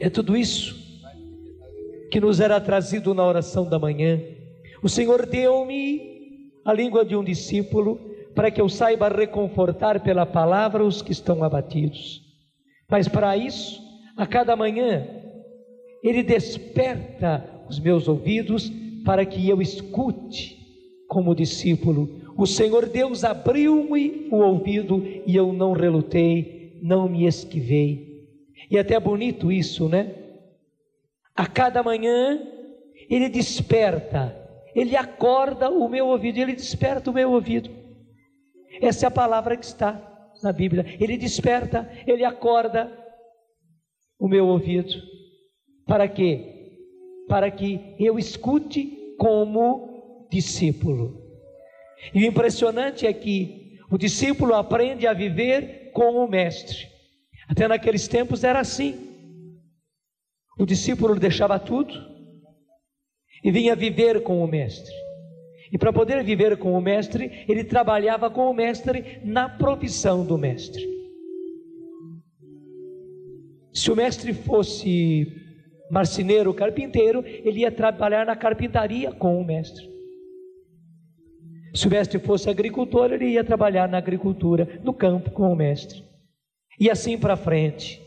É tudo isso que nos era trazido na oração da manhã. O Senhor deu-me a língua de um discípulo, para que eu saiba reconfortar pela palavra os que estão abatidos. Mas para isso, a cada manhã, Ele desperta os meus ouvidos, para que eu escute como discípulo. O Senhor Deus abriu-me o ouvido, e eu não relutei, não me esquivei. E é até bonito isso, né? A cada manhã, Ele desperta, Ele acorda o meu ouvido, Ele desperta o meu ouvido. Essa é a palavra que está na Bíblia. Ele desperta, Ele acorda o meu ouvido. Para quê? Para que eu escute como discípulo. E o impressionante é que o discípulo aprende a viver com o mestre. Até naqueles tempos era assim. O discípulo deixava tudo e vinha viver com o mestre. E para poder viver com o mestre, ele trabalhava com o mestre na profissão do mestre. Se o mestre fosse marceneiro, carpinteiro, ele ia trabalhar na carpintaria com o mestre. Se o mestre fosse agricultor, ele ia trabalhar na agricultura, no campo com o mestre. E assim para frente.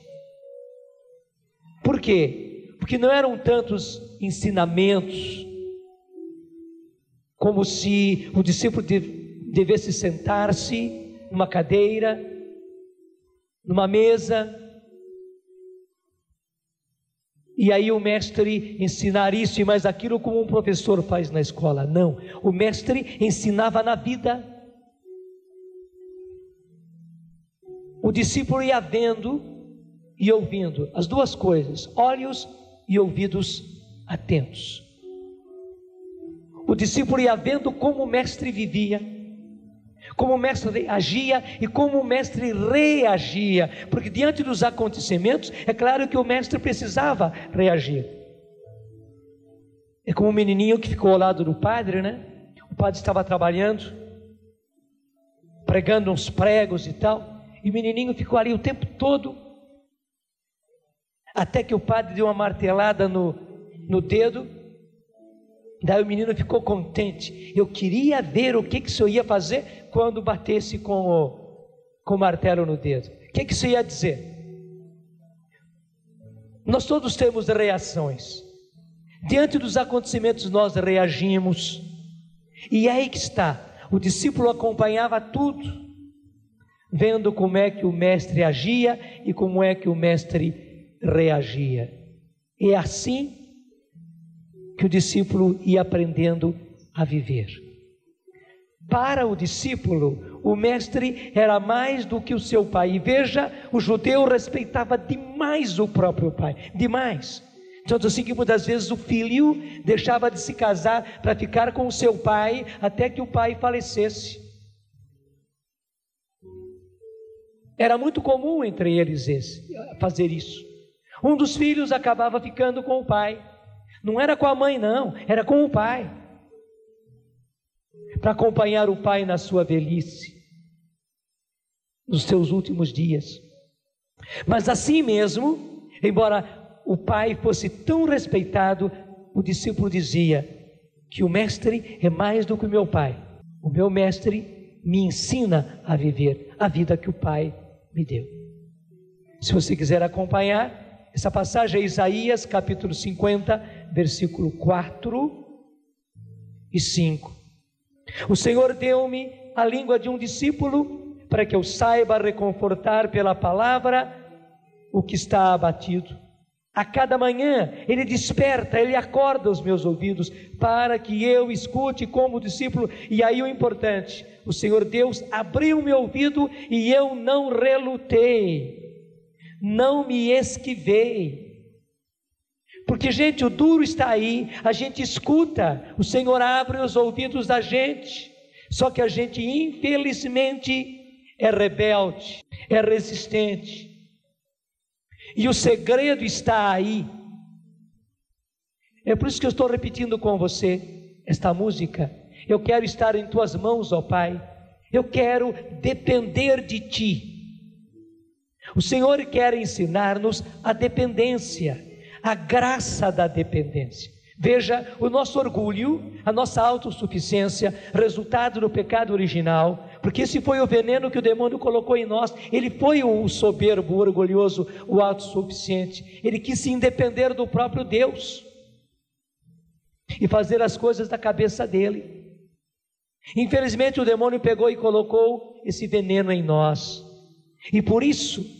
Por quê? Porque não eram tantos ensinamentos, como se o discípulo devesse sentar-se numa cadeira, numa mesa, e aí o mestre ensinar isso e mais aquilo, como um professor faz na escola. Não, o mestre ensinava na vida. O discípulo ia vendo e ouvindo as duas coisas, olhos e ouvidos atentos. O discípulo ia vendo como o mestre vivia, como o mestre agia e como o mestre reagia, porque diante dos acontecimentos, é claro que o mestre precisava reagir. É como o menininho que ficou ao lado do padre, né? O padre estava trabalhando, pregando uns pregos e tal, e o menininho ficou ali o tempo todo, até que o padre deu uma martelada no dedo. Daí o menino ficou contente. Eu queria ver o que o senhor ia fazer quando batesse com o martelo no dedo. O que o senhor ia dizer? Nós todos temos reações. Diante dos acontecimentos nós reagimos. E é aí que está. O discípulo acompanhava tudo, vendo como é que o mestre agia e como é que o mestre reagia. É assim que o discípulo ia aprendendo a viver. Para o discípulo, o mestre era mais do que o seu pai. E veja, o judeu respeitava demais o próprio pai, demais. Tanto assim que muitas vezes o filho deixava de se casar para ficar com o seu pai até que o pai falecesse. Era muito comum entre eles fazer isso. Um dos filhos acabava ficando com o pai. Não era com a mãe, não, era com o pai, para acompanhar o pai na sua velhice, nos seus últimos dias. Mas assim mesmo, embora o pai fosse tão respeitado, o discípulo dizia que o mestre é mais do que o meu pai. O meu mestre me ensina a viver a vida que o pai me deu. Se você quiser acompanhar, essa passagem é Isaías capítulo 50, versículo 4 e 5. O Senhor deu-me a língua de um discípulo, para que eu saiba reconfortar pela palavra o que está abatido. A cada manhã Ele desperta, Ele acorda os meus ouvidos, para que eu escute como discípulo. E aí o importante, o Senhor Deus abriu meu ouvido e eu não relutei, não me esquivei. Porque, gente, o duro está aí, a gente escuta, o Senhor abre os ouvidos da gente, só que a gente infelizmente é rebelde, é resistente. E o segredo está aí. É por isso que eu estou repetindo com você esta música. Eu quero estar em tuas mãos, ó Pai. Eu quero depender de ti. O Senhor quer ensinar-nos a dependência, a graça da dependência. Veja, o nosso orgulho, a nossa autossuficiência, resultado do pecado original, porque esse foi o veneno que o demônio colocou em nós. Ele foi o soberbo, o orgulhoso, o autossuficiente. Ele quis se independer do próprio Deus e fazer as coisas da cabeça dele. Infelizmente o demônio pegou e colocou esse veneno em nós, e por isso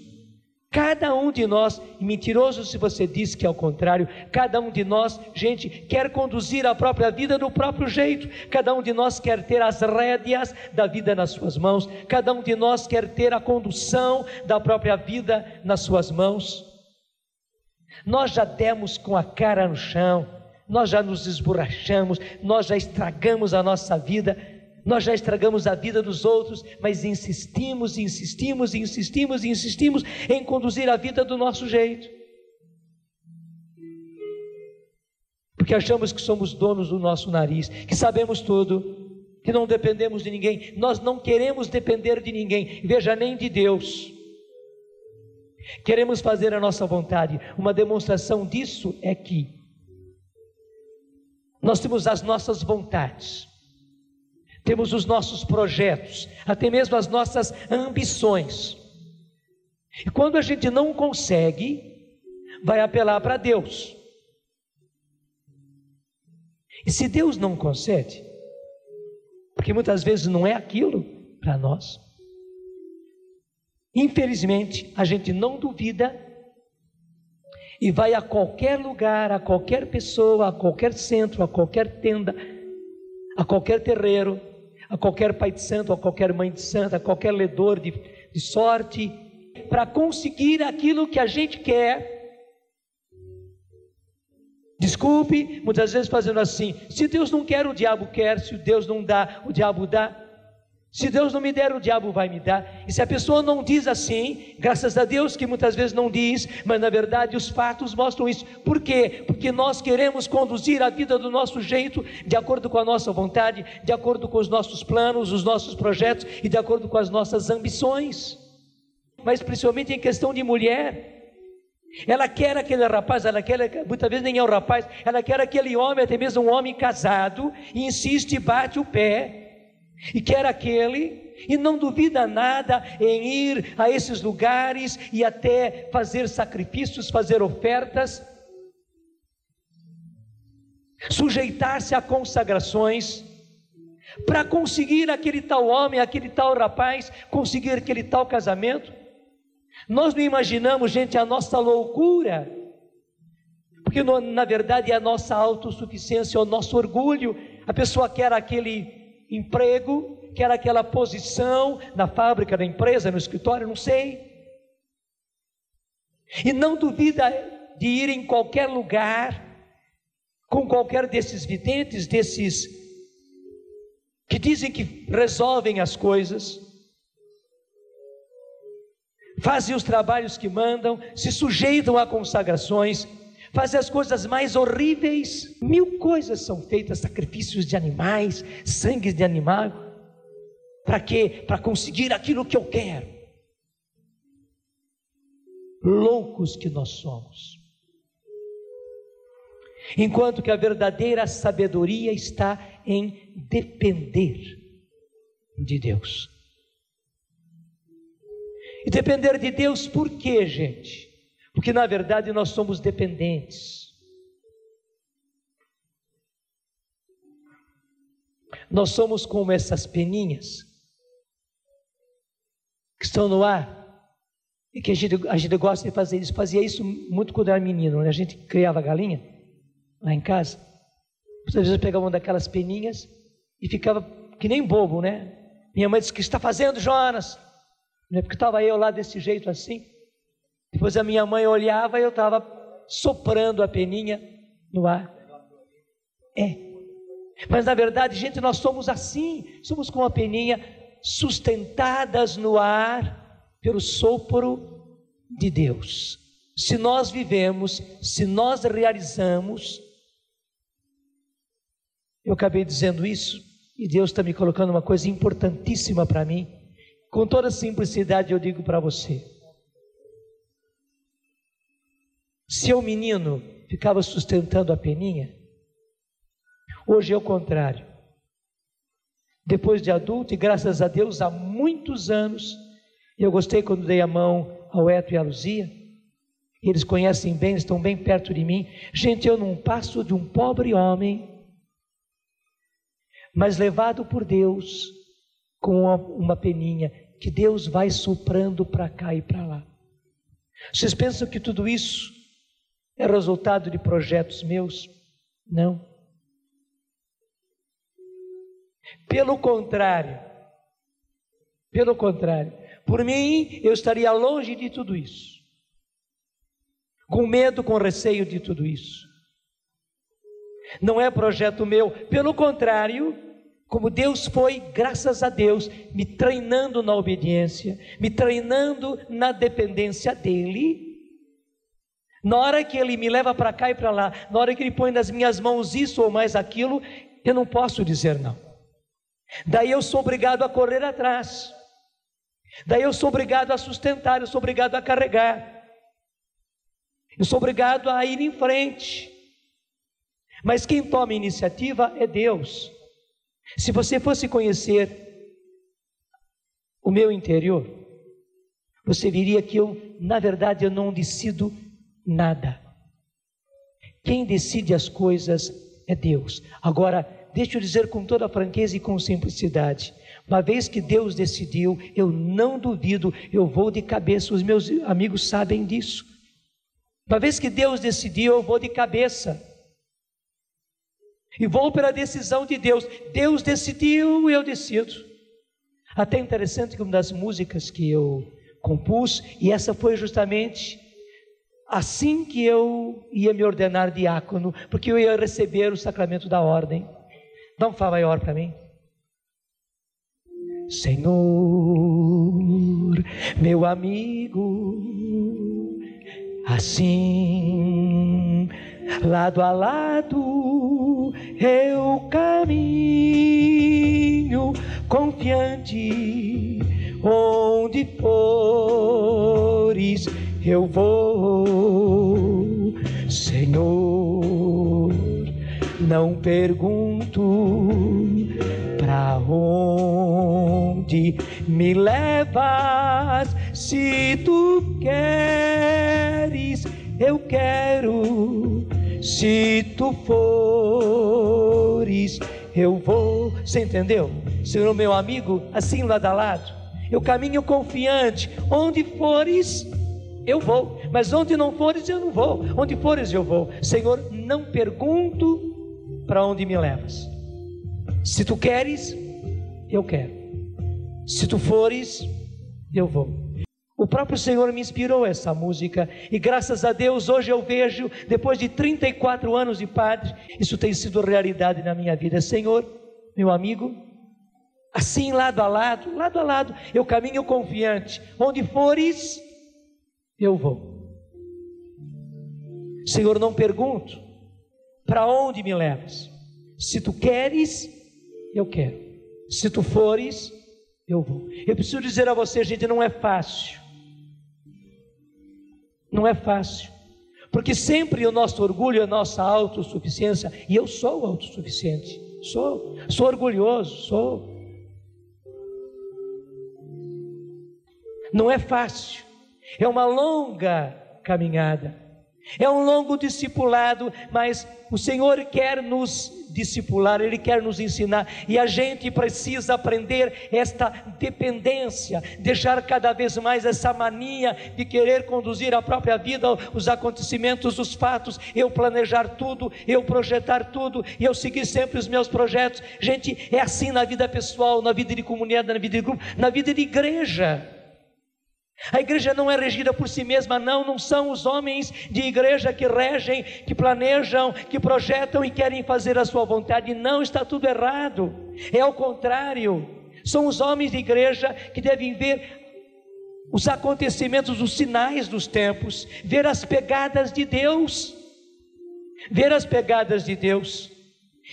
cada um de nós, mentiroso se você diz que é o contrário, cada um de nós, gente, quer conduzir a própria vida do próprio jeito. Cada um de nós quer ter as rédeas da vida nas suas mãos. Cada um de nós quer ter a condução da própria vida nas suas mãos. Nós já demos com a cara no chão, nós já nos esborrachamos, nós já estragamos a nossa vida, nós já estragamos a vida dos outros, mas insistimos em conduzir a vida do nosso jeito, porque achamos que somos donos do nosso nariz, que sabemos tudo, que não dependemos de ninguém. Nós não queremos depender de ninguém, veja, nem de Deus. Queremos fazer a nossa vontade. Uma demonstração disso é que nós temos as nossas vontades, temos os nossos projetos, até mesmo as nossas ambições, e quando a gente não consegue, vai apelar para Deus. E se Deus não concede, porque muitas vezes não é aquilo para nós, infelizmente a gente não duvida e vai a qualquer lugar, a qualquer pessoa, a qualquer centro, a qualquer tenda, a qualquer terreiro, a qualquer pai de santo, a qualquer mãe de santo, a qualquer ledor de sorte, para conseguir aquilo que a gente quer. Desculpe, muitas vezes fazendo assim: se Deus não quer, o diabo quer; se Deus não dá, o diabo dá; se Deus não me der, o diabo vai me dar. E se a pessoa não diz assim, graças a Deus que muitas vezes não diz, mas na verdade os fatos mostram isso. Por quê? Porque nós queremos conduzir a vida do nosso jeito, de acordo com a nossa vontade, de acordo com os nossos planos, os nossos projetos e de acordo com as nossas ambições. Mas principalmente em questão de mulher, ela quer aquele rapaz, ela quer, muitas vezes nem é o rapaz, ela quer aquele homem, até mesmo um homem casado, e insiste e bate o pé, e quer aquele, e não duvida nada em ir a esses lugares e até fazer sacrifícios, fazer ofertas, sujeitar-se a consagrações, para conseguir aquele tal homem, aquele tal rapaz, conseguir aquele tal casamento. Nós não imaginamos, gente, a nossa loucura, porque na verdade é a nossa autossuficiência, o nosso orgulho. A pessoa quer aquele emprego, quer aquela posição na fábrica, na empresa, no escritório, não sei, e não duvida de ir em qualquer lugar, com qualquer desses videntes, desses que dizem que resolvem as coisas, fazem os trabalhos que mandam, se sujeitam a consagrações, fazem as coisas mais horríveis. 1000 coisas são feitas, sacrifícios de animais, sangue de animal. Para quê? Para conseguir aquilo que eu quero. Loucos que nós somos. Enquanto que a verdadeira sabedoria está em depender de Deus. E depender de Deus por quê, gente? Porque na verdade nós somos dependentes. Nós somos como essas peninhas que estão no ar, e que a gente gosta de fazer isso. Fazia isso muito quando era menino, né? A gente criava galinha lá em casa. Às vezes eu pegava uma daquelas peninhas e ficava que nem bobo, né? Minha mãe disse: o que está fazendo, Jonas? Porque estava eu lá desse jeito assim. Depois a minha mãe olhava e eu estava soprando a peninha no ar. Mas na verdade, gente, nós somos assim. Somos como a peninha, sustentadas no ar pelo sopro de Deus. Se nós vivemos, se nós realizamos. Eu acabei dizendo isso, e Deus está me colocando uma coisa importantíssima para mim. Com toda simplicidade eu digo para você: Se eu menino ficava sustentando a peninha, hoje é o contrário. Depois de adulto, e graças a Deus, há muitos anos, eu gostei quando dei a mão ao Eto e à Luzia, eles conhecem bem, estão bem perto de mim. Gente, eu não passo de um pobre homem, mas levado por Deus, com uma peninha, que Deus vai soprando para cá e para lá. Vocês pensam que tudo isso é resultado de projetos meus? Não. Pelo contrário, por mim eu estaria longe de tudo isso, com medo, com receio de tudo isso. Não é projeto meu, pelo contrário, como Deus foi, graças a Deus, me treinando na obediência, me treinando na dependência dEle. Na hora que Ele me leva para cá e para lá, na hora que Ele põe nas minhas mãos isso ou mais aquilo, eu não posso dizer não. Daí eu sou obrigado a correr atrás, daí eu sou obrigado a sustentar, eu sou obrigado a carregar, eu sou obrigado a ir em frente. Mas quem toma a iniciativa é Deus. Se você fosse conhecer o meu interior, você veria que na verdade, eu não decido nada. Quem decide as coisas é Deus. Agora, deixa eu dizer com toda franqueza e com simplicidade, uma vez que Deus decidiu, eu não duvido, eu vou de cabeça, os meus amigos sabem disso. Uma vez que Deus decidiu, eu vou de cabeça. E vou pela decisão de Deus. Deus decidiu, eu decido. Até interessante que uma das músicas que eu compus, e essa foi justamente assim que eu ia me ordenar diácono, porque eu ia receber o sacramento da ordem. Dá um Fá maior para mim. Senhor, meu amigo, assim, lado a lado, eu caminho confiante, onde fores, eu vou. Senhor, não pergunto pra onde me levas, se tu queres, eu quero, se tu fores, eu vou. Você entendeu? Senhor, meu amigo, assim lado a lado, eu caminho confiante, onde fores, eu vou, mas onde não fores, eu não vou, onde fores, eu vou. Senhor, não pergunto para onde me levas, se tu queres, eu quero, se tu fores, eu vou. O próprio Senhor me inspirou essa música, e graças a Deus hoje eu vejo, depois de 34 anos de padre, isso tem sido realidade na minha vida. Senhor, meu amigo, assim lado a lado, eu caminho confiante, onde fores, eu vou. Senhor, não pergunto para onde me levas, se tu queres, eu quero, se tu fores, eu vou. Eu preciso dizer a você, gente, não é fácil. Não é fácil, porque sempre o nosso orgulho, a nossa autossuficiência, e eu sou autossuficiente, sou orgulhoso, não é fácil, é uma longa caminhada, é um longo discipulado, mas o Senhor quer nos discipular, Ele quer nos ensinar, e a gente precisa aprender esta dependência, deixar cada vez mais essa mania de querer conduzir a própria vida, os acontecimentos, os fatos, eu planejar tudo, eu projetar tudo, e eu seguir sempre os meus projetos. Gente, é assim na vida pessoal, na vida de comunidade, na vida de grupo, na vida de igreja. A igreja não é regida por si mesma, não são os homens de igreja que regem, que planejam, que projetam e querem fazer a sua vontade. Não, está tudo errado, é ao contrário. São os homens de igreja que devem ver os acontecimentos, os sinais dos tempos, ver as pegadas de Deus,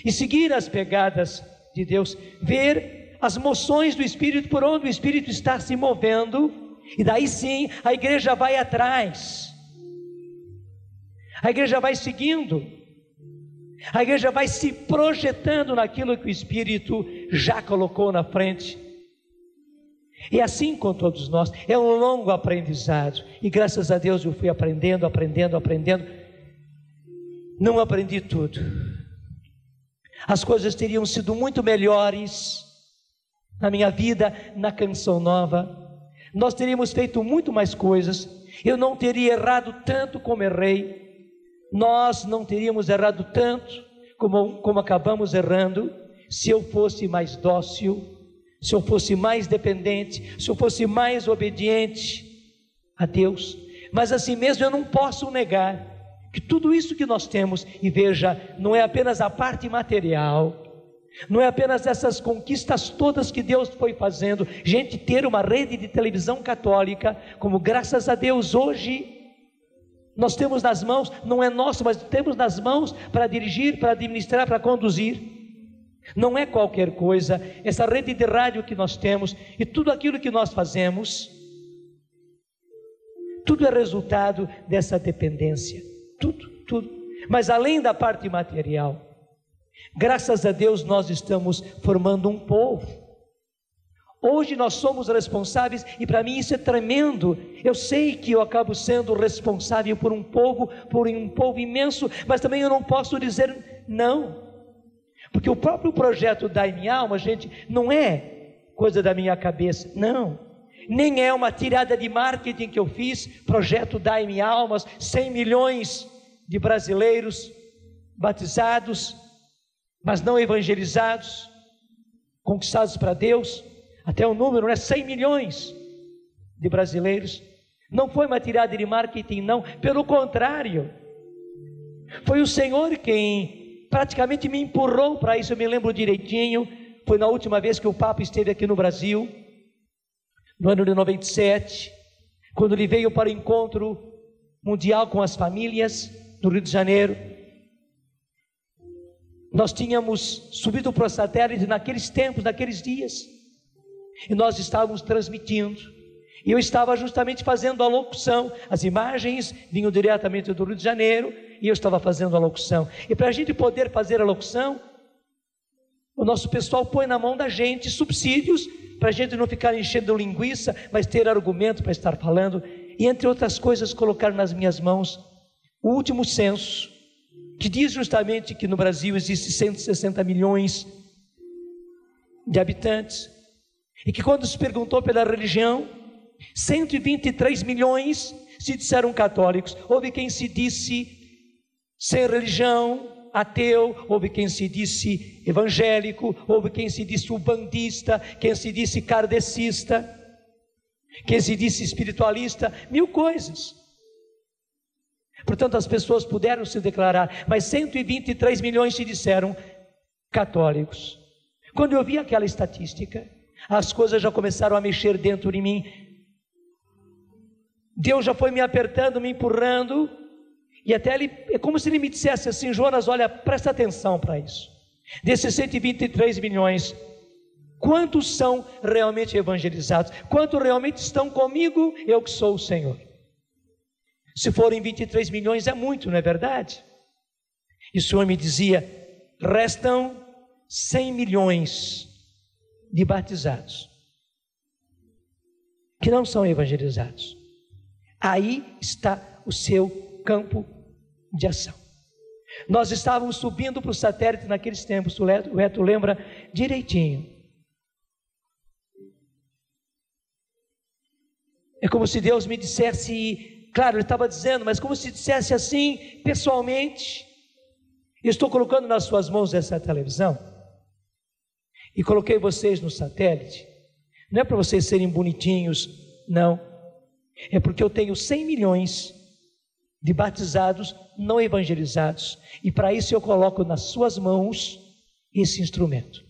e seguir as pegadas de Deus, ver as moções do Espírito, por onde o Espírito está se movendo. E daí sim, a igreja vai atrás. A igreja vai seguindo, a igreja vai se projetando naquilo que o Espírito já colocou na frente. E assim com todos nós, é um longo aprendizado, e graças a Deus eu fui aprendendo. Não aprendi tudo, as coisas teriam sido muito melhores na minha vida, na Canção Nova, nós teríamos feito muito mais coisas, eu não teria errado tanto como errei, nós não teríamos errado tanto como acabamos errando, se eu fosse mais dócil, se eu fosse mais dependente, se eu fosse mais obediente a Deus. Mas assim mesmo eu não posso negar que tudo isso que nós temos, e veja, não é apenas a parte material, não é apenas essas conquistas todas que Deus foi fazendo, gente, ter uma rede de televisão católica, como graças a Deus hoje nós temos nas mãos, não é nosso, mas temos nas mãos para dirigir, para administrar, para conduzir. Não é qualquer coisa, essa rede de rádio que nós temos, e tudo aquilo que nós fazemos, tudo é resultado dessa dependência, tudo. Mas além da parte material, graças a Deus nós estamos formando um povo. Hoje nós somos responsáveis, e para mim isso é tremendo. Eu sei que eu acabo sendo responsável por um povo imenso, mas também eu não posso dizer não, porque o próprio projeto Dai-me Alma, gente, não é coisa da minha cabeça, não, nem é uma tirada de marketing que eu fiz. Projeto Dai-me Almas, 100 milhões de brasileiros batizados, mas não evangelizados, conquistados para Deus. Até o número, 100 milhões de brasileiros. Não foi uma tirada de marketing, não, pelo contrário, foi o Senhor quem praticamente me empurrou para isso. Eu me lembro direitinho, foi na última vez que o Papa esteve aqui no Brasil, no ano de 97, quando ele veio para o encontro mundial com as famílias no Rio de Janeiro. Nós tínhamos subido para o satélite naqueles tempos, naqueles dias, e nós estávamos transmitindo, e eu estava justamente fazendo a locução. As imagens vinham diretamente do Rio de Janeiro, e eu estava fazendo a locução. E para a gente poder fazer a locução, o nosso pessoal põe na mão da gente subsídios, para a gente não ficar enchendo linguiça, mas ter argumento para estar falando. E entre outras coisas, colocar nas minhas mãos o último censo, que diz justamente que no Brasil existe 160 milhões de habitantes, e que quando se perguntou pela religião, 123 milhões se disseram católicos. Houve quem se disse sem religião, ateu, houve quem se disse evangélico, houve quem se disse ubandista, quem se disse kardecista, quem se disse espiritualista, mil coisas. Portanto, as pessoas puderam se declarar, mas 123 milhões se disseram católicos. Quando eu vi aquela estatística, as coisas já começaram a mexer dentro de mim. Deus já foi me apertando, me empurrando, e até é como se ele me dissesse assim: Jonas, olha, presta atenção para isso. Desses 123 milhões, quantos são realmente evangelizados? Quantos realmente estão comigo, eu que sou o Senhor? Se forem 23 milhões é muito, não é verdade? E o Senhor me dizia: restam 100 milhões de batizados que não são evangelizados. Aí está o seu campo de ação. Nós estávamos subindo para o satélite naqueles tempos, o Eto lembra direitinho. É como se Deus me dissesse, claro, Ele estava dizendo, mas como se dissesse assim, pessoalmente: estou colocando nas suas mãos essa televisão, e coloquei vocês no satélite, não é para vocês serem bonitinhos, não, é porque eu tenho 100 milhões de batizados não evangelizados, e para isso eu coloco nas suas mãos esse instrumento.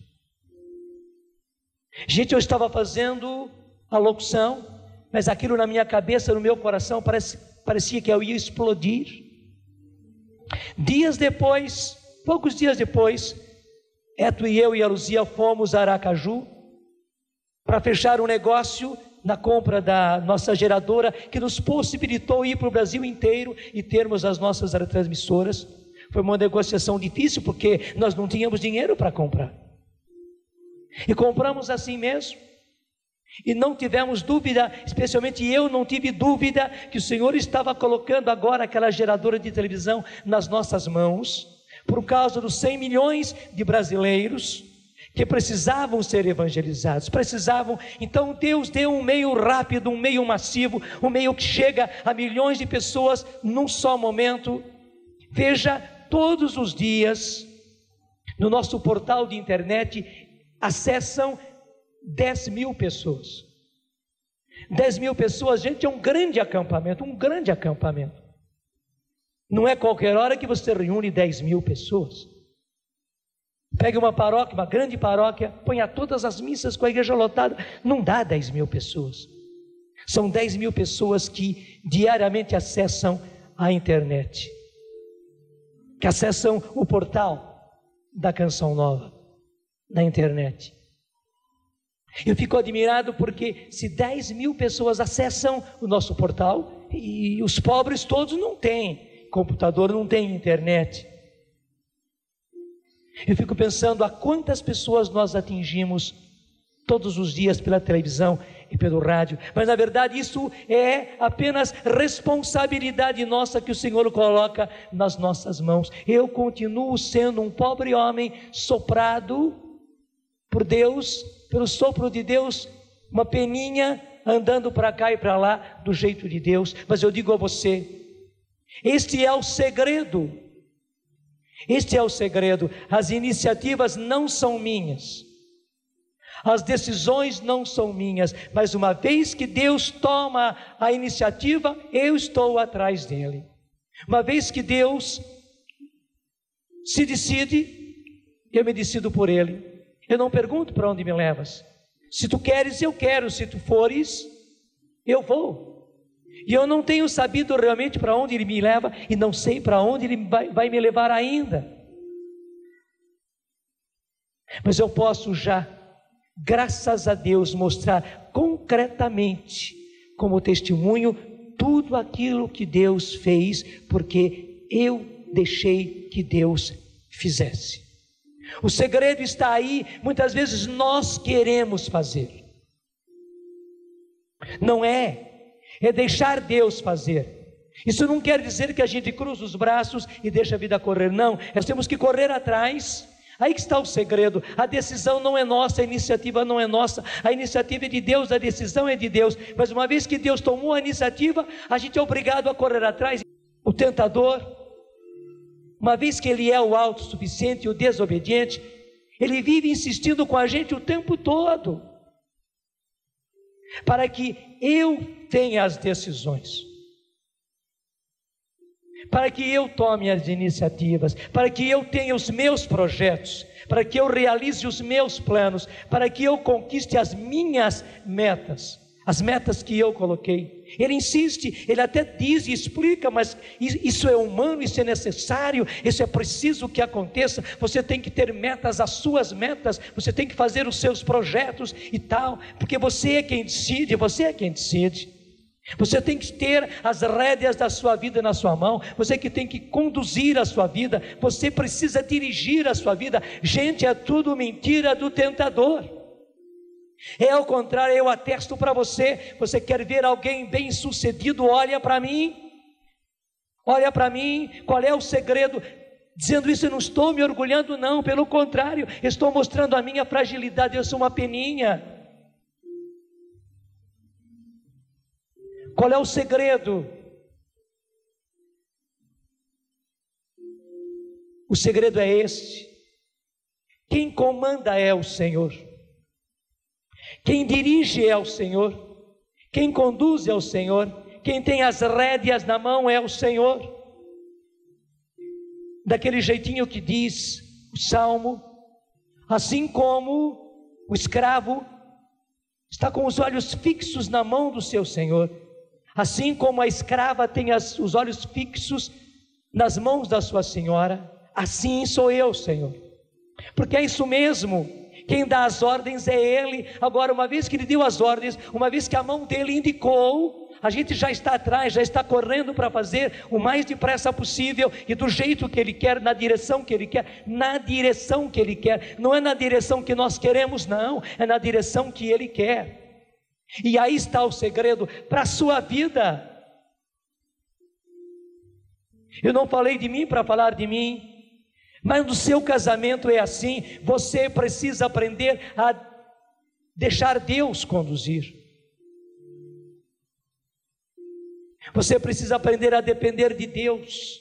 Gente, eu estava fazendo a locução, mas aquilo na minha cabeça, no meu coração, parecia que eu ia explodir. Dias depois, poucos dias depois, Eto e eu e a Luzia fomos a Aracaju para fechar um negócio na compra da nossa geradora, que nos possibilitou ir para o Brasil inteiro e termos as nossas retransmissoras. Foi uma negociação difícil, porque nós não tínhamos dinheiro para comprar, e compramos assim mesmo, e não tivemos dúvida, especialmente eu não tive dúvida, que o Senhor estava colocando agora aquela geradora de televisão nas nossas mãos, por causa dos 100 milhões de brasileiros que precisavam ser evangelizados, precisavam. Então Deus deu um meio rápido, um meio massivo, um meio que chega a milhões de pessoas num só momento. Veja, todos os dias, no nosso portal de internet, acessam 10 mil pessoas. 10 mil pessoas, gente, é um grande acampamento, um grande acampamento. Não é qualquer hora que você reúne 10 mil pessoas. Pegue uma paróquia, uma grande paróquia, ponha todas as missas com a igreja lotada, não dá 10 mil pessoas. São 10 mil pessoas que diariamente acessam a internet, que acessam o portal da Canção Nova na internet. Eu fico admirado, porque se 10 mil pessoas acessam o nosso portal, e os pobres todos não têm computador, não têm internet, eu fico pensando a quantas pessoas nós atingimos todos os dias pela televisão e pelo rádio. Mas na verdade isso é apenas responsabilidade nossa, que o Senhor coloca nas nossas mãos. Eu continuo sendo um pobre homem, soprado por Deus, pelo sopro de Deus, uma peninha andando para cá e para lá do jeito de Deus. Mas eu digo a você, este é o segredo. Este é o segredo. As iniciativas não são minhas, as decisões não são minhas, mas uma vez que Deus toma a iniciativa, eu estou atrás dele. Uma vez que Deus se decide, eu me decido por ele. Eu não pergunto para onde me levas. Se tu queres, eu quero. Se tu fores, eu vou. E eu não tenho sabido realmente para onde ele me leva, e não sei para onde ele vai me levar ainda. Mas eu posso já, graças a Deus, mostrar concretamente, como testemunho, tudo aquilo que Deus fez, porque eu deixei que Deus fizesse. O segredo está aí. Muitas vezes nós queremos fazer, não é deixar Deus fazer. Isso não quer dizer que a gente cruza os braços e deixa a vida correr, não. Nós temos que correr atrás. Aí que está o segredo. A decisão não é nossa, a iniciativa não é nossa, a iniciativa é de Deus, a decisão é de Deus. Mas uma vez que Deus tomou a iniciativa, a gente é obrigado a correr atrás. O tentador, uma vez que ele é o autossuficiente e o desobediente, ele vive insistindo com a gente o tempo todo, para que eu tenha as decisões, para que eu tome as iniciativas, para que eu tenha os meus projetos, para que eu realize os meus planos, para que eu conquiste as minhas metas, as metas que eu coloquei. Ele insiste, ele até diz e explica, mas isso é humano, isso é necessário, isso é preciso que aconteça. Você tem que ter metas, as suas metas, você tem que fazer os seus projetos e tal, porque você é quem decide, você é quem decide. Você tem que ter as rédeas da sua vida na sua mão, você que tem que conduzir a sua vida, você precisa dirigir a sua vida. Gente, é tudo mentira do tentador. É ao contrário, eu atesto para você. Você quer ver alguém bem sucedido? Olha para mim, olha para mim. Qual é o segredo? Dizendo isso, eu não estou me orgulhando, não, pelo contrário, estou mostrando a minha fragilidade. Eu sou uma peninha. Qual é o segredo? O segredo é este: quem comanda é o Senhor, quem dirige é o Senhor, quem conduz é o Senhor, quem tem as rédeas na mão é o Senhor. Daquele jeitinho que diz o Salmo, assim como o escravo está com os olhos fixos na mão do seu Senhor, assim como a escrava tem os olhos fixos nas mãos da sua senhora, assim sou eu, Senhor. Porque é isso mesmo Quem dá as ordens é Ele. Agora, uma vez que Ele deu as ordens, uma vez que a mão dEle indicou, a gente já está atrás, já está correndo para fazer o mais depressa possível e do jeito que Ele quer, na direção que Ele quer, na direção que Ele quer. Não é na direção que nós queremos, não, é na direção que Ele quer. E aí está o segredo para a sua vida. Eu não falei de mim para falar de mim, mas no seu casamento é assim. Você precisa aprender a deixar Deus conduzir. Você precisa aprender a depender de Deus.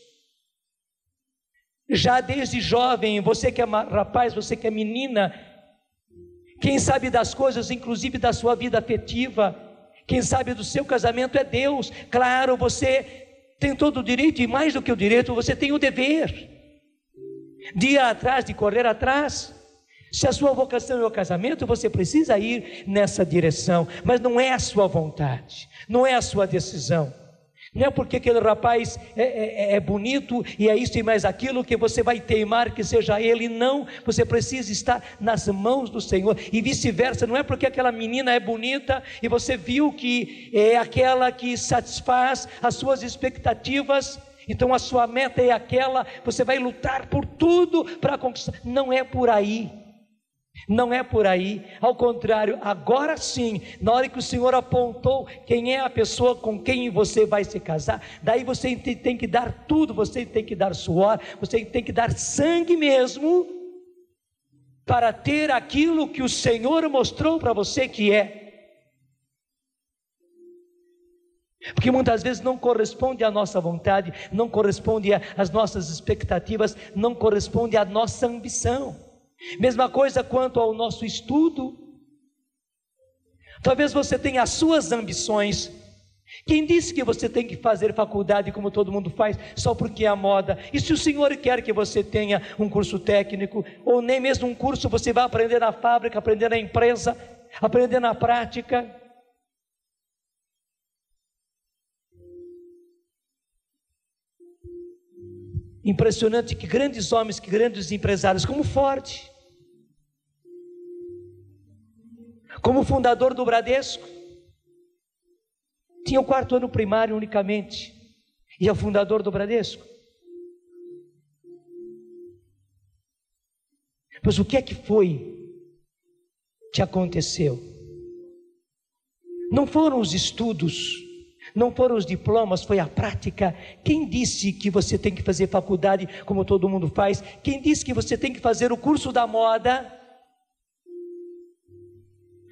Já desde jovem, você que é rapaz, você que é menina, quem sabe das coisas, inclusive da sua vida afetiva, quem sabe do seu casamento é Deus. Claro, você tem todo o direito, e mais do que o direito, você tem o dever de ir atrás, de correr atrás. Se a sua vocação é o casamento, você precisa ir nessa direção, mas não é a sua vontade, não é a sua decisão. Não é porque aquele rapaz é bonito e é isso e mais aquilo que você vai teimar que seja ele. Não, você precisa estar nas mãos do Senhor. E vice-versa, não é porque aquela menina é bonita e você viu que é aquela que satisfaz as suas expectativas, então a sua meta é aquela, você vai lutar por tudo para conquistar. Não é por aí. Não é por aí, ao contrário, agora sim, na hora que o Senhor apontou quem é a pessoa com quem você vai se casar, daí você tem que dar tudo, você tem que dar suor, você tem que dar sangue mesmo, para ter aquilo que o Senhor mostrou para você que é. Porque muitas vezes não corresponde à nossa vontade, não corresponde às nossas expectativas, não corresponde à nossa ambição. Mesma coisa quanto ao nosso estudo. Talvez você tenha as suas ambições. Quem disse que você tem que fazer faculdade como todo mundo faz, só porque é a moda? E se o Senhor quer que você tenha um curso técnico, ou nem mesmo um curso, você vai aprender na fábrica, aprender na empresa, aprender na prática. Impressionante que grandes homens, que grandes empresários, como Ford, como fundador do Bradesco, tinha o 4º ano primário unicamente, e é o fundador do Bradesco. Mas o que é que foi que aconteceu? Não foram os estudos, não foram os diplomas, foi a prática. Quem disse que você tem que fazer faculdade como todo mundo faz? Quem disse que você tem que fazer o curso da moda?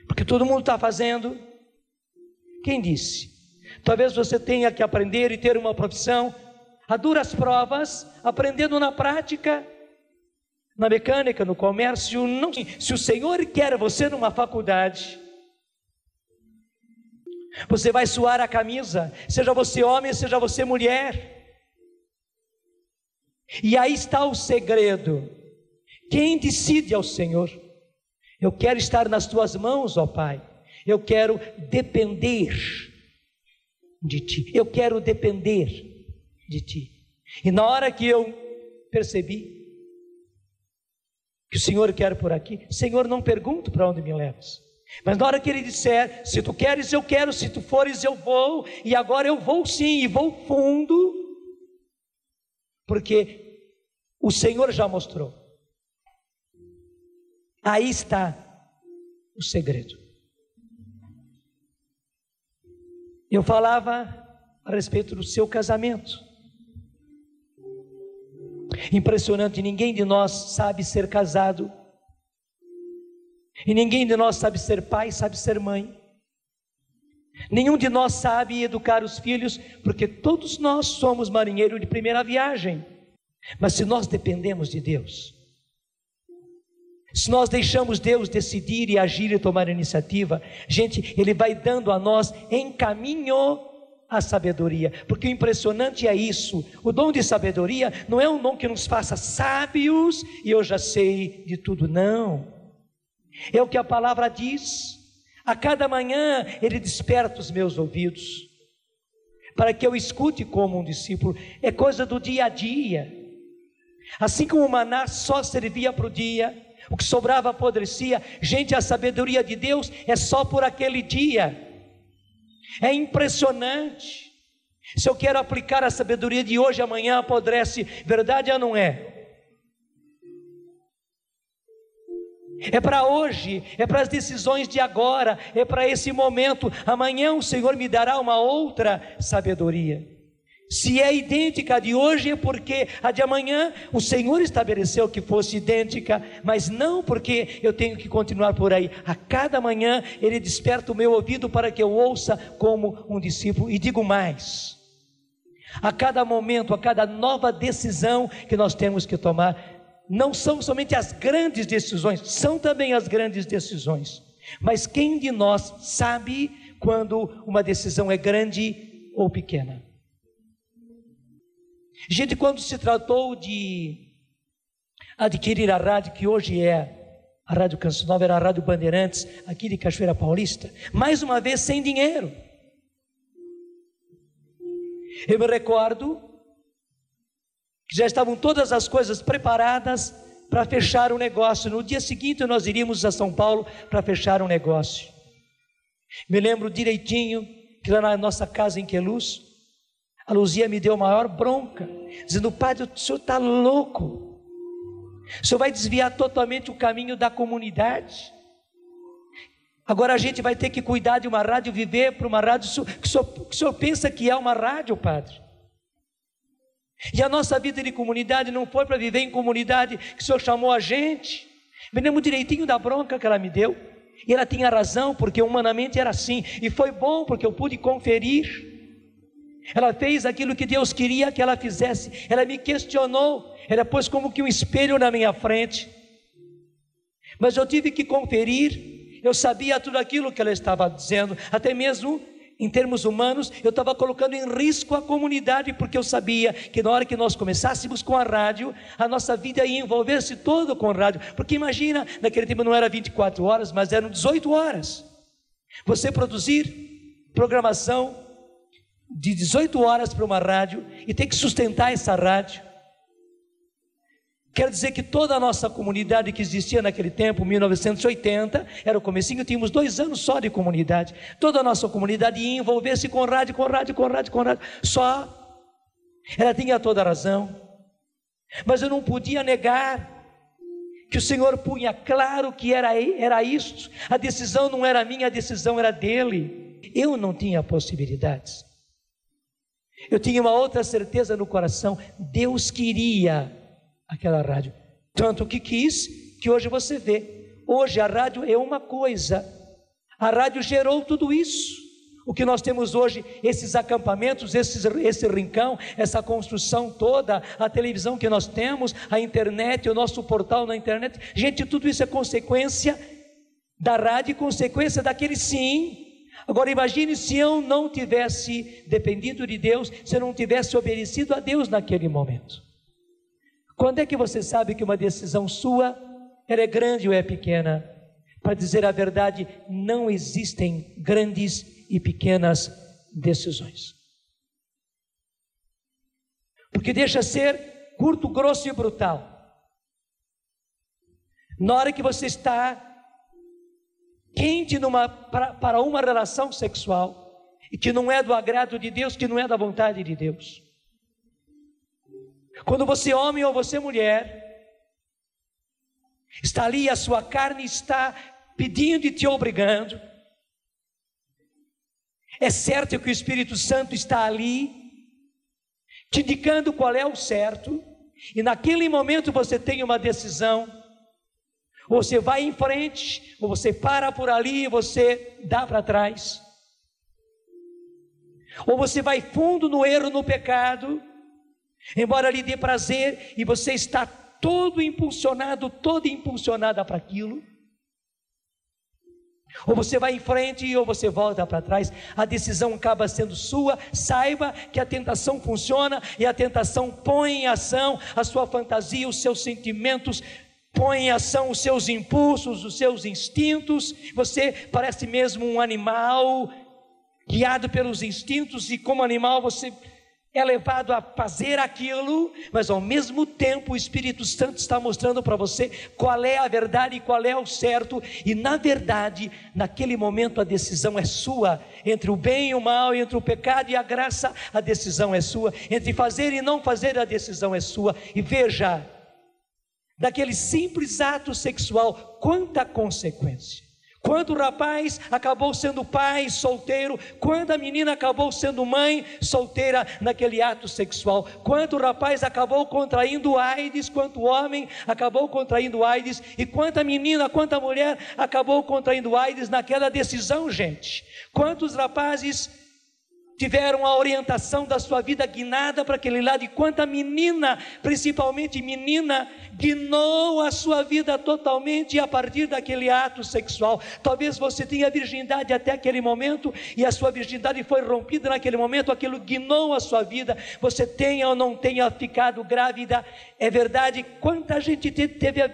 Porque todo mundo está fazendo. Quem disse? Talvez você tenha que aprender e ter uma profissão a duras provas, aprendendo na prática, na mecânica, no comércio. Não. Se o Senhor quer você numa faculdade, você vai suar a camisa, seja você homem, seja você mulher. E aí está o segredo. Quem decide é o Senhor. Eu quero estar nas tuas mãos, ó Pai. Eu quero depender de Ti. Eu quero depender de Ti. E na hora que eu percebi que o Senhor quer por aqui, Senhor, não pergunto para onde me levas. Mas na hora que Ele disser, se tu queres eu quero, se tu fores eu vou, e agora eu vou sim, e vou fundo, porque o Senhor já mostrou. Aí está o segredo. Eu falava a respeito do seu casamento. Impressionante, ninguém de nós sabe ser casado. E ninguém de nós sabe ser pai, sabe ser mãe. Nenhum de nós sabe educar os filhos, porque todos nós somos marinheiros de primeira viagem. Mas se nós dependemos de Deus, se nós deixamos Deus decidir e agir e tomar iniciativa, gente, Ele vai dando a nós em caminho a sabedoria. Porque o impressionante é isso, o dom de sabedoria não é um dom que nos faça sábios e eu já sei de tudo, não. É o que a palavra diz. A cada manhã Ele desperta os meus ouvidos para que eu escute como um discípulo. É coisa do dia a dia. Assim como o maná só servia para o dia, O que sobrava apodrecia. Gente, a sabedoria de Deus é só por aquele dia. É impressionante. Se eu quero aplicar a sabedoria de hoje, amanhã apodrece. Verdade ou não é? É para hoje, é para as decisões de agora, é para esse momento. Amanhã o Senhor me dará uma outra sabedoria. Se é idêntica a de hoje, é porque a de amanhã o Senhor estabeleceu que fosse idêntica, mas não porque eu tenho que continuar por aí. A cada manhã Ele desperta o meu ouvido para que eu ouça como um discípulo. E digo mais, a cada momento, a cada nova decisão que nós temos que tomar, não são somente as grandes decisões, são também as grandes decisões, mas quem de nós sabe quando uma decisão é grande ou pequena? Gente, quando se tratou de adquirir a rádio, que hoje é a Rádio Canção Nova, era a Rádio Bandeirantes, aqui de Cachoeira Paulista, mais uma vez sem dinheiro. Eu me recordo que já estavam todas as coisas preparadas para fechar o negócio. No dia seguinte nós iríamos a São Paulo para fechar um negócio. Me lembro direitinho que lá na nossa casa em Queluz, a Luzia me deu maior bronca, dizendo: padre, o senhor está louco, o senhor vai desviar totalmente o caminho da comunidade. Agora a gente vai ter que cuidar de uma rádio, viver para uma rádio que o senhor pensa que é uma rádio, padre. E a nossa vida de comunidade não foi para viver em comunidade que o Senhor chamou a gente. Me lembro direitinho da bronca que ela me deu. E ela tinha razão, porque humanamente era assim. E foi bom, porque eu pude conferir. Ela fez aquilo que Deus queria que ela fizesse. Ela me questionou. Ela pôs como que um espelho na minha frente. Mas eu tive que conferir. Eu sabia tudo aquilo que ela estava dizendo. Até mesmo em termos humanos, eu estava colocando em risco a comunidade, porque eu sabia que na hora que nós começássemos com a rádio, a nossa vida ia envolver-se todo com a rádio. Porque imagina, naquele tempo não era 24 horas, mas eram 18 horas. Você produzir programação de 18 horas para uma rádio e ter que sustentar essa rádio. Quer dizer que toda a nossa comunidade que existia naquele tempo, 1980, era o comecinho, tínhamos 2 anos só de comunidade. Toda a nossa comunidade ia envolver-se com rádio. Só. Ela tinha toda a razão. Mas eu não podia negar que o Senhor punha claro que era isso. A decisão não era minha, a decisão era dele. Eu não tinha possibilidades. Eu tinha uma outra certeza no coração: Deus queria aquela rádio, tanto que quis, que hoje você vê. Hoje a rádio é uma coisa, a rádio gerou tudo isso, o que nós temos hoje, esses acampamentos, esse rincão, essa construção toda, a televisão que nós temos, a internet, o nosso portal na internet. Gente, tudo isso é consequência da rádio e consequência daquele sim. Agora imagine se eu não tivesse dependido de Deus, se eu não tivesse obedecido a Deus naquele momento. Quando é que você sabe que uma decisão sua ela é grande ou é pequena? Para dizer a verdade, não existem grandes e pequenas decisões. Porque deixa ser curto, grosso e brutal. Na hora que você está quente para uma relação sexual, e que não é do agrado de Deus, que não é da vontade de Deus. Quando você é homem ou você é mulher, está ali, a sua carne está pedindo e te obrigando. É certo que o Espírito Santo está ali, te indicando qual é o certo, e naquele momento você tem uma decisão: ou você vai em frente, ou você para por ali e você dá para trás. Ou você vai fundo no erro, no pecado, embora lhe dê prazer, e você está todo impulsionado, toda impulsionada para aquilo. Ou você vai em frente ou você volta para trás. A decisão acaba sendo sua. Saiba que a tentação funciona, e a tentação põe em ação a sua fantasia, os seus sentimentos, põe em ação os seus impulsos, os seus instintos. Você parece mesmo um animal guiado pelos instintos, e como animal você é levado a fazer aquilo, mas ao mesmo tempo o Espírito Santo está mostrando para você qual é a verdade e qual é o certo, e na verdade, naquele momento a decisão é sua, entre o bem e o mal, entre o pecado e a graça, a decisão é sua, entre fazer e não fazer, a decisão é sua. E veja, daquele simples ato sexual, quanta consequência. Quando o rapaz acabou sendo pai solteiro, quando a menina acabou sendo mãe solteira naquele ato sexual, quando o rapaz acabou contraindo AIDS, quanto o homem acabou contraindo AIDS, e quanta menina, quanta mulher acabou contraindo AIDS naquela decisão, gente. Quantos rapazes tiveram a orientação da sua vida guinada para aquele lado, e quanta menina, principalmente menina, guinou a sua vida totalmente a partir daquele ato sexual. Talvez você tenha virgindade até aquele momento, e a sua virgindade foi rompida naquele momento, aquilo guinou a sua vida, você tenha ou não tenha ficado grávida, é verdade. Quanta gente teve a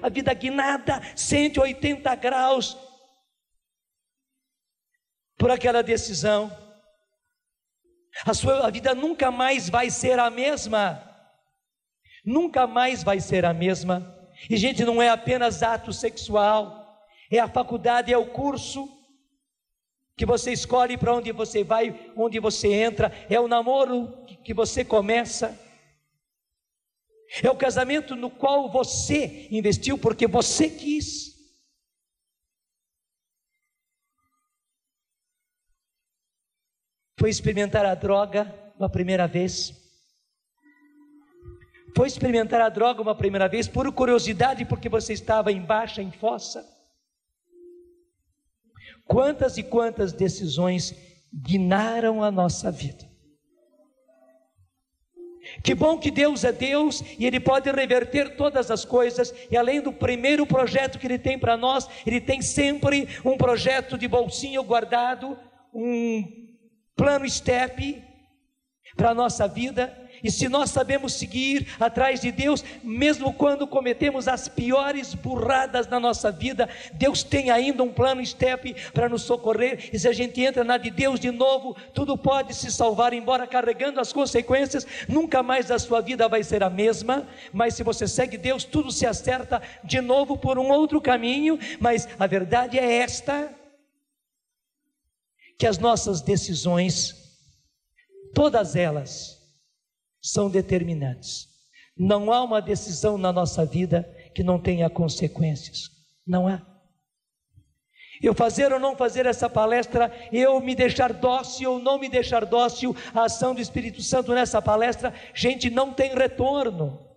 vida guinada 180 graus por aquela decisão. A vida nunca mais vai ser a mesma, nunca mais vai ser a mesma. E gente, não é apenas ato sexual, é a faculdade, é o curso que você escolhe, para onde você vai, onde você entra, é o namoro que você começa, é o casamento no qual você investiu porque você quis. Foi experimentar a droga uma primeira vez? Foi experimentar a droga uma primeira vez por curiosidade, porque você estava em baixa, em fossa? Quantas e quantas decisões guinaram a nossa vida? Que bom que Deus é Deus, e Ele pode reverter todas as coisas, e além do primeiro projeto que Ele tem para nós, Ele tem sempre um projeto de bolsinho guardado, um plano step para a nossa vida. E se nós sabemos seguir atrás de Deus, mesmo quando cometemos as piores burradas na nossa vida, Deus tem ainda um plano step para nos socorrer. E se a gente entra na de Deus de novo, tudo pode se salvar, embora carregando as consequências. Nunca mais a sua vida vai ser a mesma, mas se você segue Deus, tudo se acerta de novo por um outro caminho. Mas a verdade é esta, que as nossas decisões, todas elas, são determinantes. Não há uma decisão na nossa vida que não tenha consequências, não há. Eu fazer ou não fazer essa palestra, eu me deixar dócil ou não me deixar dócil à ação do Espírito Santo nessa palestra, gente, não tem retorno.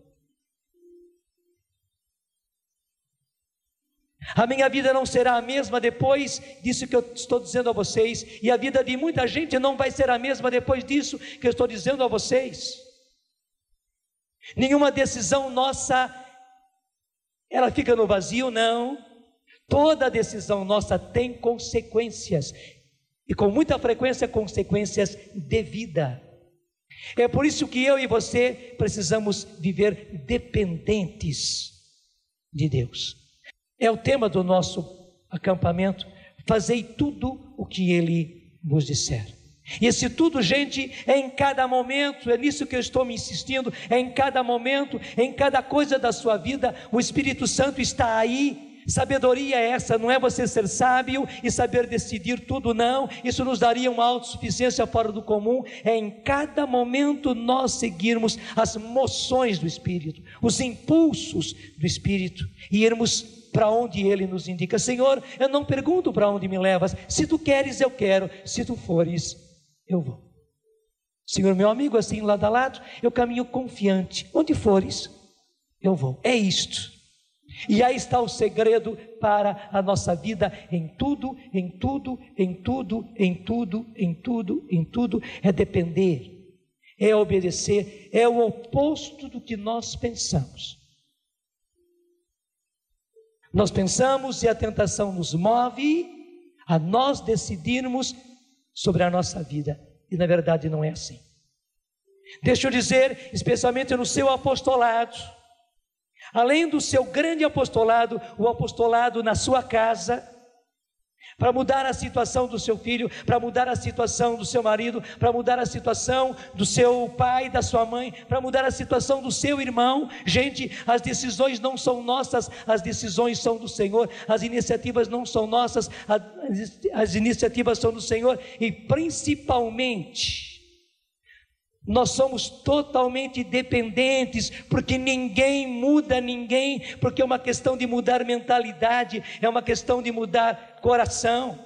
A minha vida não será a mesma depois disso que eu estou dizendo a vocês, e a vida de muita gente não vai ser a mesma depois disso que eu estou dizendo a vocês. Nenhuma decisão nossa, ela fica no vazio, não. Toda decisão nossa tem consequências, e com muita frequência consequências de vida. É por isso que eu e você precisamos viver dependentes de Deus. É o tema do nosso acampamento: fazei tudo o que Ele vos disser. E esse tudo, gente, é em cada momento, é nisso que eu estou me insistindo, é em cada momento, em cada coisa da sua vida. O Espírito Santo está aí. Sabedoria é essa, não é você ser sábio e saber decidir tudo, não. Isso nos daria uma autossuficiência fora do comum. É em cada momento nós seguirmos as moções do Espírito, os impulsos do Espírito, e irmos para onde Ele nos indica. Senhor, eu não pergunto para onde me levas, se Tu queres eu quero, se Tu fores eu vou. Senhor, meu amigo, assim lado a lado, eu caminho confiante, onde fores eu vou. É isto. E aí está o segredo para a nossa vida, em tudo, em tudo, em tudo, em tudo, em tudo, em tudo, é depender, é obedecer, é o oposto do que nós pensamos. Nós pensamos e a tentação nos move a nós decidirmos sobre a nossa vida, e na verdade não é assim. Deixa eu dizer, especialmente no seu apostolado, além do seu grande apostolado, o apostolado na sua casa, para mudar a situação do seu filho, para mudar a situação do seu marido, para mudar a situação do seu pai, da sua mãe, para mudar a situação do seu irmão. Gente, as decisões não são nossas, as decisões são do Senhor, as iniciativas não são nossas, as iniciativas são do Senhor. E principalmente, nós somos totalmente dependentes, porque ninguém muda ninguém, porque é uma questão de mudar mentalidade, é uma questão de mudar coração.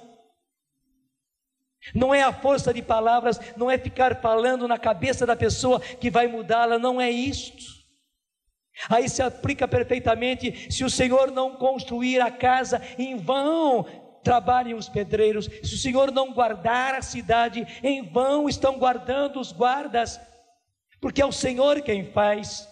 Não é a força de palavras, não é ficar falando na cabeça da pessoa que vai mudá-la, não é isto. Aí se aplica perfeitamente: se o Senhor não construir a casa, em vão trabalhem os pedreiros. Se o Senhor não guardar a cidade, em vão estão guardando os guardas, porque é o Senhor quem faz.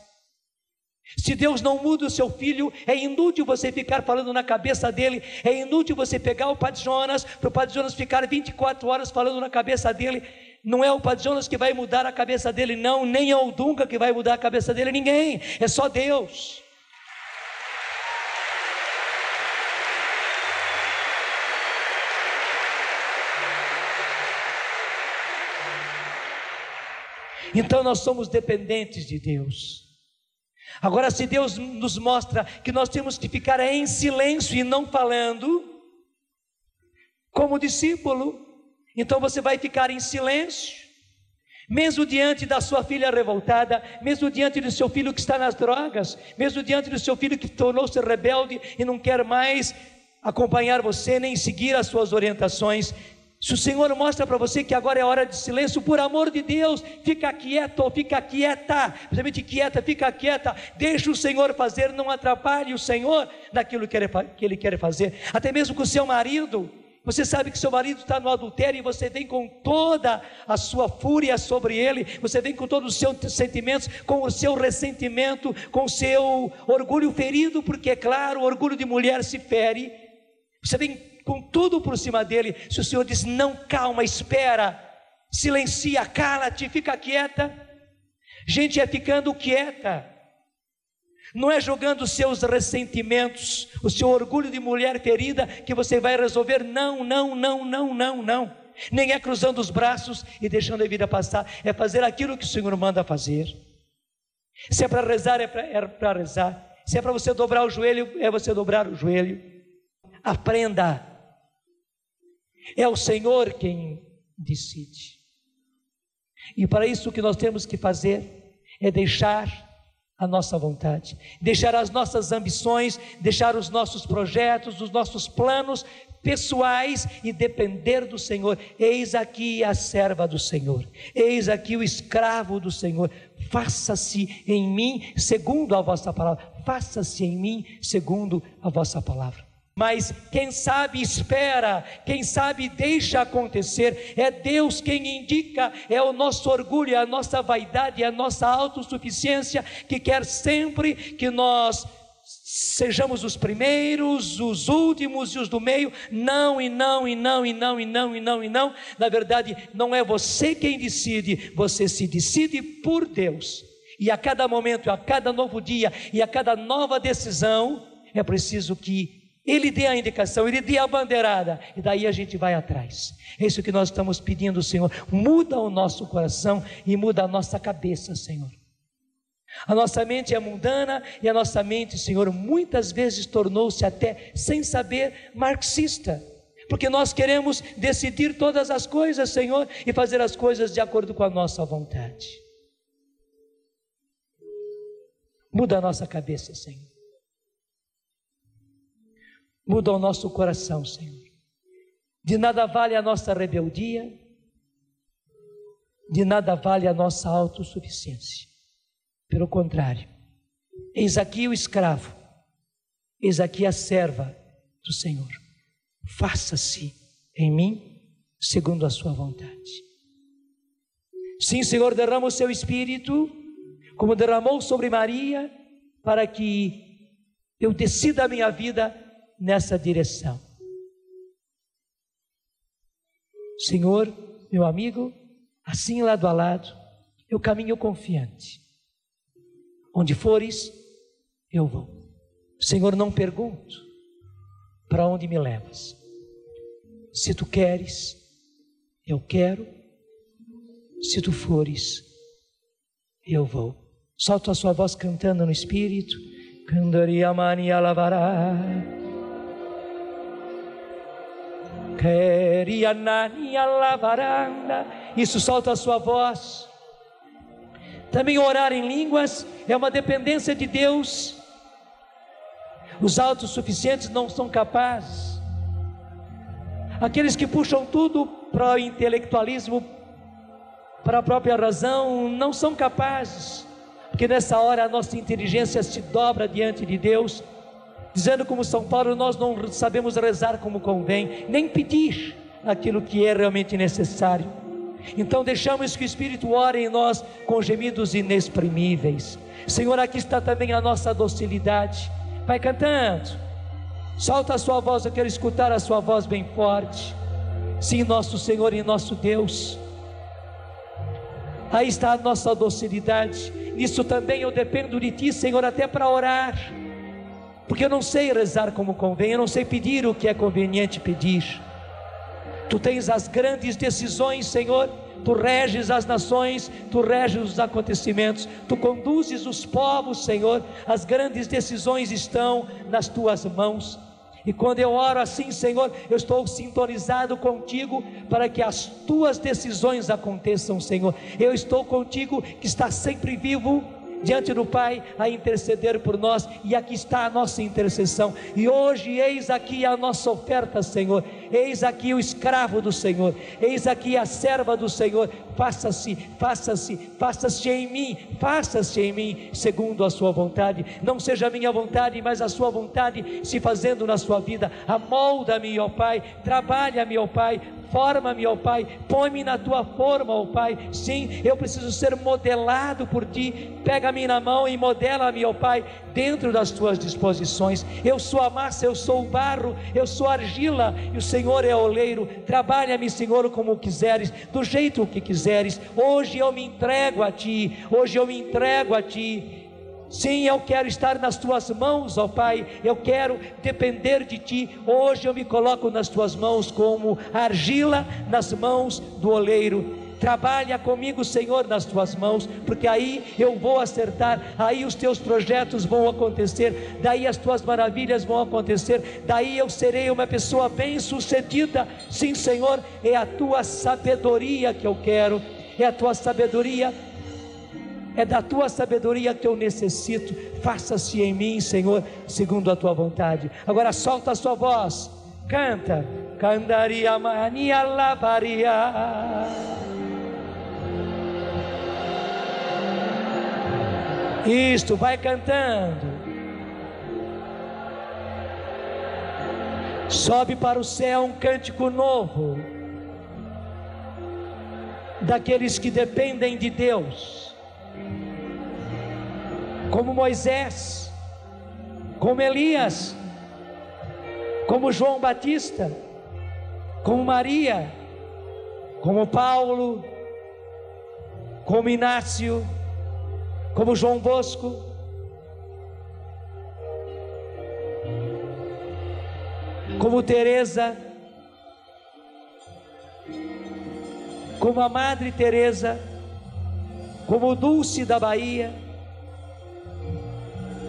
Se Deus não muda o seu filho, é inútil você ficar falando na cabeça dele, é inútil você pegar o Padre Jonas, para o Padre Jonas ficar 24 horas falando na cabeça dele. Não é o Padre Jonas que vai mudar a cabeça dele, não, nem é o Dunga que vai mudar a cabeça dele, ninguém, é só Deus. Então nós somos dependentes de Deus. Agora, se Deus nos mostra que nós temos que ficar em silêncio e não falando, como discípulo, então você vai ficar em silêncio, mesmo diante da sua filha revoltada, mesmo diante do seu filho que está nas drogas, mesmo diante do seu filho que tornou-se rebelde e não quer mais acompanhar você, nem seguir as suas orientações. Se o Senhor mostra para você que agora é hora de silêncio, por amor de Deus, fica quieto ou fica quieta, principalmente quieta, fica quieta, deixa o Senhor fazer, não atrapalhe o Senhor naquilo que Ele quer fazer. Até mesmo com o seu marido, você sabe que seu marido está no adultério e você vem com toda a sua fúria sobre ele, você vem com todos os seus sentimentos, com o seu ressentimento, com o seu orgulho ferido, porque é claro, o orgulho de mulher se fere, você vem com tudo por cima dele. Se o Senhor diz: não, calma, espera, silencia, cala-te, fica quieta. Gente, é ficando quieta, não é jogando os seus ressentimentos, o seu orgulho de mulher ferida que você vai resolver. Não, não, não, não, não, não. Nem é cruzando os braços e deixando a vida passar, é fazer aquilo que o Senhor manda fazer. Se é para rezar, é para rezar. Se é para você dobrar o joelho, é você dobrar o joelho. Aprenda, é o Senhor quem decide. E para isso o que nós temos que fazer é deixar a nossa vontade, deixar as nossas ambições, deixar os nossos projetos, os nossos planos pessoais e depender do Senhor. Eis aqui a serva do Senhor, eis aqui o escravo do Senhor. Faça-se em mim segundo a vossa palavra, faça-se em mim segundo a vossa palavra. Mas quem sabe espera, quem sabe deixa acontecer. É Deus quem indica, é o nosso orgulho, é a nossa vaidade, é a nossa autossuficiência que quer sempre que nós sejamos os primeiros, os últimos e os do meio. Não, e não, e não, e não, e não, e não, e não. Na verdade, não é você quem decide, você se decide por Deus. E a cada momento, a cada novo dia e a cada nova decisão, é preciso que Ele dê a indicação, Ele dê a bandeirada, e daí a gente vai atrás. É isso que nós estamos pedindo, Senhor. Muda o nosso coração e muda a nossa cabeça, Senhor. A nossa mente é mundana e a nossa mente, Senhor, muitas vezes tornou-se até, sem saber, marxista, porque nós queremos decidir todas as coisas, Senhor, e fazer as coisas de acordo com a nossa vontade. Muda a nossa cabeça, Senhor. Muda o nosso coração, Senhor. De nada vale a nossa rebeldia, de nada vale a nossa autossuficiência. Pelo contrário, eis aqui o escravo, eis aqui a serva do Senhor. Faça-se em mim segundo a sua vontade. Sim, Senhor, derrama o seu Espírito, como derramou sobre Maria, para que eu decida a minha vida nessa direção. Senhor, meu amigo, assim lado a lado, eu caminho confiante. Onde fores, eu vou. Senhor, não pergunto para onde me levas. Se tu queres, eu quero. Se tu fores, eu vou. Solta a sua voz cantando no Espírito. Candaria mania lavará. Queria nania lavaranda. Isso, solta a sua voz. Também orar em línguas é uma dependência de Deus. Os autossuficientes não são capazes. Aqueles que puxam tudo para o intelectualismo, para a própria razão, não são capazes. Porque nessa hora a nossa inteligência se dobra diante de Deus, dizendo como São Paulo, nós não sabemos rezar como convém, nem pedir aquilo que é realmente necessário. Então deixamos que o Espírito ore em nós com gemidos inexprimíveis. Senhor, aqui está também a nossa docilidade. Vai cantando, solta a sua voz, eu quero escutar a sua voz bem forte. Sim, nosso Senhor e nosso Deus, aí está a nossa docilidade. Nisso também eu dependo de Ti, Senhor, até para orar, porque eu não sei rezar como convém, eu não sei pedir o que é conveniente pedir. Tu tens as grandes decisões, Senhor. Tu reges as nações, Tu reges os acontecimentos, Tu conduzes os povos, Senhor. As grandes decisões estão nas Tuas mãos. E quando eu oro assim, Senhor, eu estou sintonizado contigo para que as Tuas decisões aconteçam, Senhor. Eu estou contigo que está sempre vivo diante do Pai a interceder por nós, e aqui está a nossa intercessão. E hoje eis aqui a nossa oferta, Senhor. Eis aqui o escravo do Senhor, eis aqui a serva do Senhor. Faça-se em mim segundo a sua vontade. Não seja a minha vontade, mas a sua vontade se fazendo na sua vida. Amolda-me, ó Pai, trabalha-me, ó Pai, forma-me, ó Pai, põe-me na tua forma, ó Pai. Sim, eu preciso ser modelado por Ti. Pega-me na mão e modela-me, ó Pai, dentro das Tuas disposições. Eu sou a massa, eu sou o barro, eu sou a argila, e o Senhor é o oleiro. Trabalha-me, Senhor, como quiseres, do jeito que quiseres. Hoje eu me entrego a Ti, hoje eu me entrego a Ti. Sim, eu quero estar nas Tuas mãos, ó Pai, eu quero depender de Ti. Hoje eu me coloco nas Tuas mãos como argila nas mãos do oleiro. Trabalha comigo, Senhor, nas Tuas mãos, porque aí eu vou acertar, aí os Teus projetos vão acontecer, daí as Tuas maravilhas vão acontecer, daí eu serei uma pessoa bem sucedida. Sim, Senhor, é a Tua sabedoria que eu quero, é a Tua sabedoria, é da Tua sabedoria que eu necessito. Faça-se em mim, Senhor, segundo a Tua vontade. Agora solta a sua voz, canta. Candaria mania lavaria. Isto, vai cantando. Sobe para o céu um cântico novo, daqueles que dependem de Deus, como Moisés, como Elias, como João Batista, como Maria, como Paulo, como Inácio, como João Bosco, como Teresa, como a Madre Teresa, como Dulce da Bahia.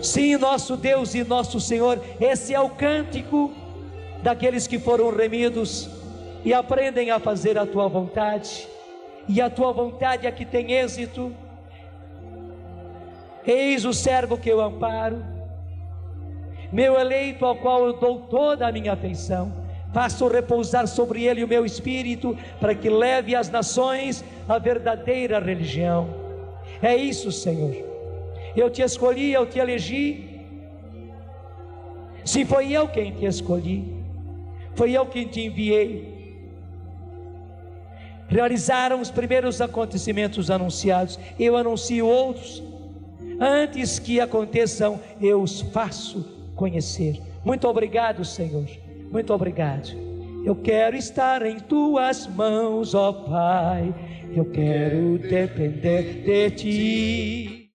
Sim, nosso Deus e nosso Senhor, esse é o cântico daqueles que foram remidos e aprendem a fazer a Tua vontade, e a Tua vontade é que tem êxito. Eis o servo que eu amparo, meu eleito ao qual eu dou toda a minha afeição. Faço repousar sobre ele o meu espírito, para que leve às nações a verdadeira religião. É isso, Senhor. Eu te escolhi, eu te elegi. Se foi eu quem te escolhi, foi eu quem te enviei. Realizaram os primeiros acontecimentos anunciados, eu anuncio outros. Antes que aconteçam, eu os faço conhecer. Muito obrigado, Senhor, muito obrigado. Eu quero estar em Tuas mãos, ó Pai, eu quero depender de Ti.